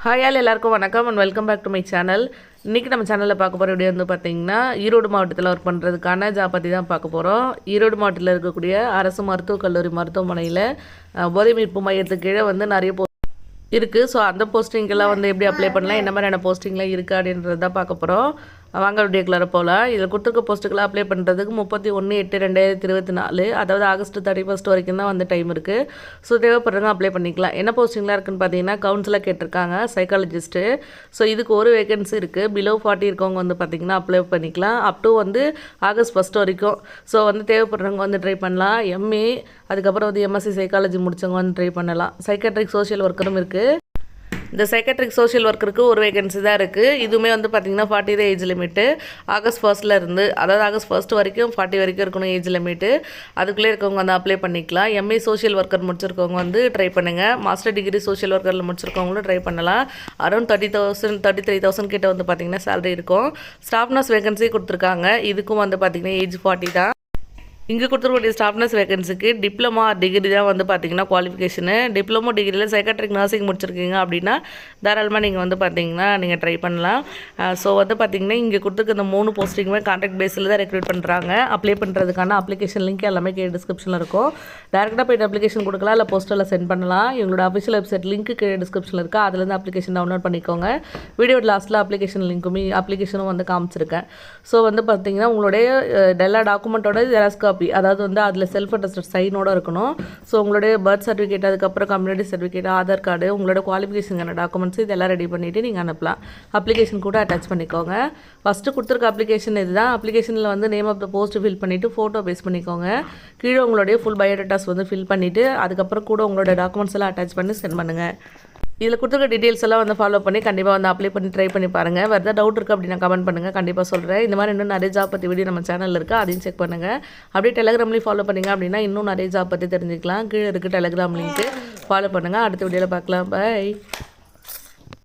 Hi all எல்லாருக்கும் வணக்கம் and welcome back to my channel. இன்றைக்கி நம்ம சேனலில் பார்க்க போகிற வீடியோ வந்து பார்த்திங்கன்னா ஈரோடு மாவட்டத்தில் ஒர்க் பண்ணுறதுக்கான ஜாப் பற்றி தான் பார்க்க போகிறோம். ஈரோடு மாவட்டத்தில் இருக்கக்கூடிய அரசு மருத்துவக் கல்லூரி மருத்துவமனையில் போதை மீட்பு மையத்துக்கு கீழே வந்து நிறைய இருக்குது. ஸோ அந்த போஸ்டிங்கெல்லாம் வந்து எப்படி அப்ளை பண்ணலாம், என்ன மாதிரியான போஸ்டிங்லாம் இருக்குது அப்படின்றது தான் பார்க்க போகிறோம். வாங்க வீடியோக்குள்ளார போகலாம். இதில் கொடுத்துருக்க போஸ்ட்டுக்கெல்லாம் அப்ளை பண்ணுறதுக்கு 31/8/2024 அதாவது ஆகஸ்ட் 31 வரைக்கும் தான் வந்து டைம் இருக்குது. ஸோ தேவைப்படுறவங்க அப்ளை பண்ணிக்கலாம். என்ன போஸ்டிங்லாம் இருக்குன்னு பார்த்தீங்கன்னா கவுன்சிலாக கேட்டிருக்காங்க, சைக்காலஜிஸ்ட்டு. ஸோ இதுக்கு ஒரு வேகன்சி இருக்குது. பிலோ 40 இருக்கவங்க வந்து பார்த்திங்கன்னா அப்ளை பண்ணிக்கலாம். அப் டு வந்து ஆகஸ்ட் 1 வரைக்கும். ஸோ வந்து தேவைப்படுறவங்க வந்து ட்ரை பண்ணலாம். எம்ஏ அதுக்கப்புறம் வந்து எம்எஸ்சி சைக்காலஜி முடித்தவங்க வந்து ட்ரை பண்ணலாம். சைக்காட்ரிக் சோஷியல் ஒர்க்கரும் இருக்குது. இந்த சைக்காட்ரிக் சோஷியல் ஒர்க்கருக்கு ஒரு வேகன்சி தான் இருக்குது. இதுவுமே வந்து பார்த்திங்கன்னா 40 தான் ஏஜ் லிமிட்டு. ஆகஸ்ட் 1 இருந்து அதாவது ஆகஸ்ட் 1 வரைக்கும் 40 வரைக்கும் இருக்கணும் ஏஜ் லிமிட்டு. அதுக்குள்ளே இருக்கவங்க வந்து அப்ளை பண்ணிக்கலாம். எம்ஏ சோஷியல் ஒர்க்கர் முடிச்சிருக்கவங்க வந்து ட்ரை பண்ணுங்கள். மாஸ்டர் டிகிரி சோஷியல் ஒர்க்கரில் முடிச்சிருக்கவங்களும் ட்ரை பண்ணலாம். அரௌண்ட் 33,000 கிட்ட வந்து பார்த்திங்கன்னா சேலரி இருக்கும். ஸ்டாஃப் நர்ஸ் வேகன்சி கொடுத்துருக்காங்க. இதுக்கும் வந்து பார்த்திங்கன்னா ஏஜ் 40 தான். இங்கே கொடுத்துருக்கூடிய ஸ்டாஃப் நர்ஸ் வேகன்சிக்கு டிப்ளமா டிகிரி தான் வந்து பார்த்திங்கன்னா குவாலிஃபிகேஷனு. டிப்ளமோ டிகிரியில் சைக்காட்ரிக் நர்சிங் முடிச்சிருக்கீங்க அப்படின்னா தாராளமாக நீங்கள் வந்து பார்த்திங்கன்னா நீங்கள் ட்ரை பண்ணலாம். ஸோ வந்து பார்த்திங்கன்னா இங்கே கொடுத்துருக்க இந்த 3 போஸ்டிங்குமே கான்ட்ராக்ட் பேஸில் தான் ரெக்ரூட் பண்ணுறாங்க. அப்ளை பண்ணுறதுக்கான அப்ளிகேஷன் லிங்க் எல்லாமே டிஸ்கிரிப்ஷனில் இருக்கும். டேரெக்டாக போய்ட்டு அப்ளிகேஷன் கொடுக்கலாம், இல்லை போஸ்டரில் சென்ட் பண்ணலாம். இவங்களோட அஃபிஷியல் வெப்சைட் லிங்க்கு டிஸ்கிரிப்ஷனில் இருக்குது. அதுலேருந்து அப்ளிகேஷன் டவுன்லோட் பண்ணிக்கோங்க. வீடியோ லாஸ்ட்டில் அப்ளிகேஷனும் வந்து காமிச்சிருக்கேன். ஸோ வந்து பார்த்திங்கன்னா உங்களுடைய எல்லா டாக்குமெண்ட்டோட ஜெராக்ஸ் காப்பி, அதாவது வந்து அதில் செல்ஃப் அட்டஸ்டட் சைனோட இருக்கணும். ஸோ உங்களுடைய பர்த் சர்டிஃபிகேட், அதுக்கப்புறம் கம்யூனிட்டி சர்டிஃபிகேட், ஆதார் கார்டு, உங்களோட குவாலிஃபிகேஷனுக்கான டாக்குமெண்ட்ஸ் இதெல்லாம் ரெடி பண்ணிவிட்டு நீங்கள் அனுப்பலாம். அப்ளிகேஷன் கூட அட்டாச் பண்ணிக்கோங்க. ஃபஸ்ட்டு கொடுத்துருக்க அப்ளிகேஷன் இதுதான். அப்ளிகேஷனில் வந்து name of the post fill பண்ணிவிட்டு ஃபோட்டோ பேஸ்ட் பண்ணிக்கோங்க. கீழே உங்களுடைய ஃபுல் பயோடேட்டாஸ் வந்து ஃபில் பண்ணிவிட்டு அதுக்கப்புறம் கூட உங்களோட டாக்குமெண்ட்ஸ் எல்லாம் அட்டாச் பண்ணி சென்ட் பண்ணுங்கள். இதில் கொடுத்துருக்க டீட்டெயில்ஸ் எல்லாம் வந்து ஃபாலோ பண்ணி கண்டிப்பாக வந்து அப்ளை பண்ணி ட்ரை பண்ணி பாருங்கள். வேறு ஏதாவது டவுட் இருக்குது அப்படின்னா கமெண்ட் பண்ணுங்கள், கண்டிப்பாக சொல்கிறேன். இந்த மாதிரி இன்னும் நிறைய ஜாப் பற்றி வீடியோ நம்ம சேனலில் இருக்குது, அதையும் செக் பண்ணுங்கள். அப்படியே டெலிகிராம்லேயும் ஃபாலோ பண்ணிங்க அப்படின்னா இன்னும் நிறைய ஜாப் பற்றி தெரிஞ்சுக்கலாம். கீழே இருக்குது டெலிகிராம் லிங்க்கு, ஃபாலோ பண்ணுங்கள். அடுத்த வீடியோவில் பார்க்கலாம். பை.